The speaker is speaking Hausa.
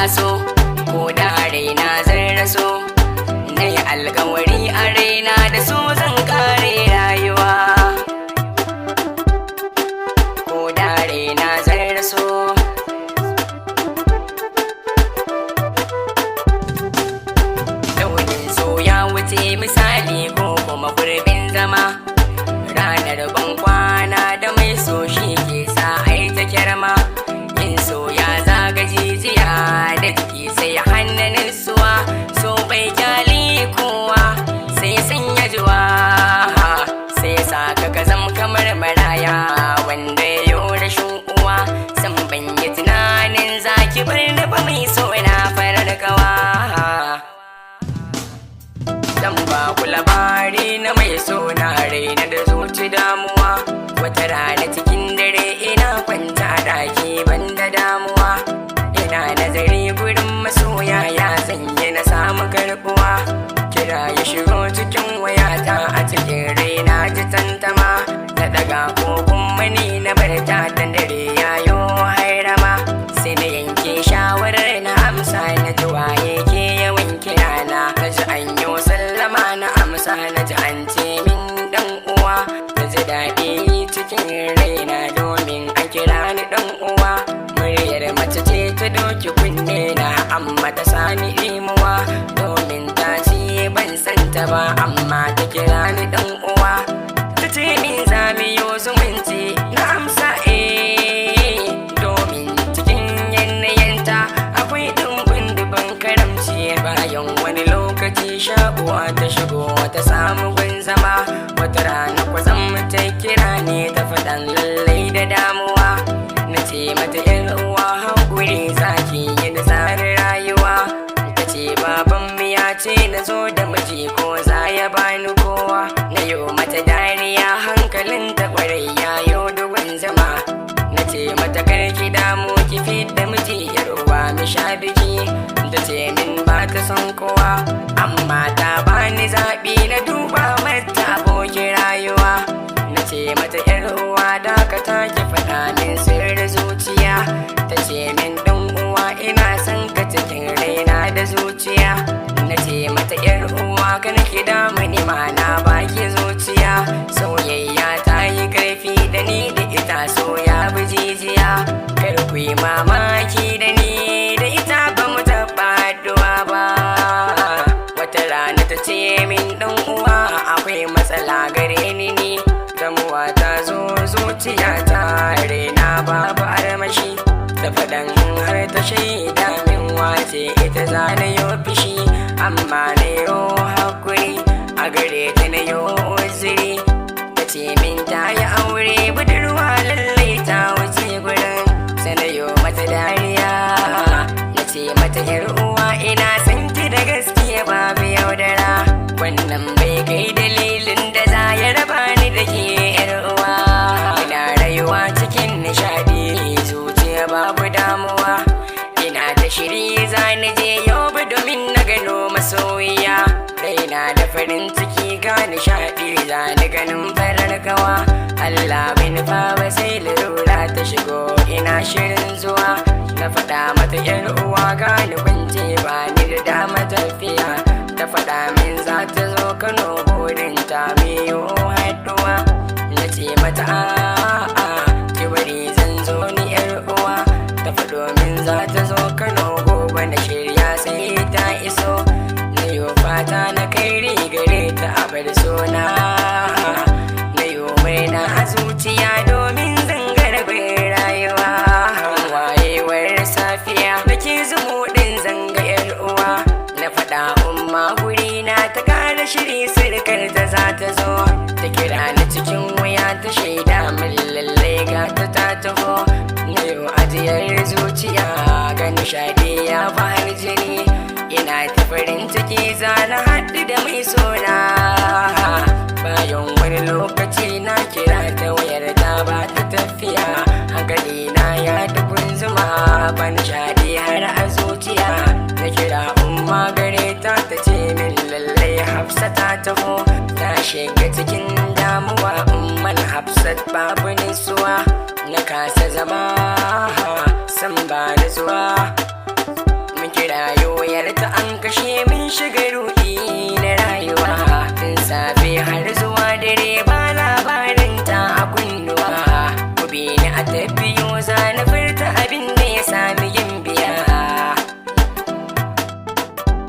aso ko da raina zan raso na yi alkawari a raina da so zan kare rayuwa ko da raina zan raso launin so ya wuce misali ko kuma gurbin zama ranar ban kwana da mai so shi ke sa ai ta kyarma in so ya zaga jijiya da jiki sai hannanin suwa so bai kyale kowa sai sanya juwa sai saka ka zam kamar maraya wanda ya yi rashin uwa san ban yi tunanin zaki bar ni ba mai so na farar kawa dan ba ku labari na mai so na raina da zuci damuwa wata rana cikin dare ina kwanta daki banda damuwa ina nazari gurin masoya ya sanye na samu karbuwa kira ya shigo cikin wayata a cikin raina ji tantama na daga kokun mani na barta dan dare yayo hairama sai na yanke shawarar na amsa na ji waye ke yawan kirana na ji an yi sallama na amsa na ji an ce min dan uwa na ji daɗi cikin raina domin an kira ni dan uwa muryar mace ce ta doki kunne na amma ta sani imuwa domin ta ce ban santa ba amma ta kira ni dan uwa ta ce min za mu yi zumunci na amsa domin cikin yanayanta akwai ɗumbin dubin karamci bayan wani lokaci shakuwa ta shigo ta samu gun zama wata rana kwazan ta kira ne ta faɗan lallai da damuwa na ce mata yan uwa haƙuri zaki yi da tsarin rayuwa ta ce baban ya ce na zo da miji ko za ya bani kowa na yi mata dariya hankalin ta kwarai yayo dogon zama na ce mata karki damu ki fi da miji yar uwa mu sha biki ta ce min ba ta son kowa amma ta bani zaɓi na duba mata abokin rayuwa na ce mata yar uwa da ka take faɗa min sirri zuciya ta ce min ɗan uwa ina son ka cikin raina da zuciya na ce mata yar uwa kan ki damu ni ma na baki zuciya soyayya ta yi karfi da ni da ita so ya bi jijiya kar ku yi mamaki da ni da ita ba mu taɓa haɗuwa ba wata rana ta ce min ɗan uwa akwai matsala gare ni ne damuwa ta zo zuciya ta raina babu armashi da faɗan har ta shaida min wace ita za na yi fishi amma na yi hakuri a gare ta na yi uzuri ta ce min ta yi aure budurwa lallai ta wuce gurin sanayo mata dariya na ce mata yar uwa ina san ki da gaskiya babu yaudara wannan bai kai dalilin da za ya raba ni da ke yar uwa ina rayuwa cikin nishadi zuciya babu damuwa ina da shiri za ni je yau domin na gano masoyiya raina da farin ciki ga nishadi za ni ganin farar kawa Allah bai nufa ba sai lura ta shigo ina shirin zuwa na faɗa mata yar uwa ga ni kwance ba ni da dama tafiya ta faɗa min za ta zo Kano burin ta miyo haɗuwa na ce mata a'a ki bari zan zo ni yar uwa ta faɗo min za ta zo Kano gobe na shirya sai ta iso na yi fata na kai rigare ta abar sona na yi murna a zuciya domin zangara rayuwa wayewar safiya da ke zumuɗin zanga yar uwa na faɗa umma guri na ta kara shiri sirkar ta za ta zo ta kira ni cikin waya ta shaida min lallai ga ta taho na yi ajiyar zuciya ga nishadi ya fahar jini ina ta farin ciki za na haɗu da mai sona bayan wani lokaci na kira ta wayar ta ba ta tafiya hankali na ya dubun zuma ba nishadi har a zuciya na kira umma gare ta ta ce min lallai Hafsa ta taho na shiga cikin damuwa umman Hafsat babu nisuwa na kasa zama san ba da zuwa kashe min shiga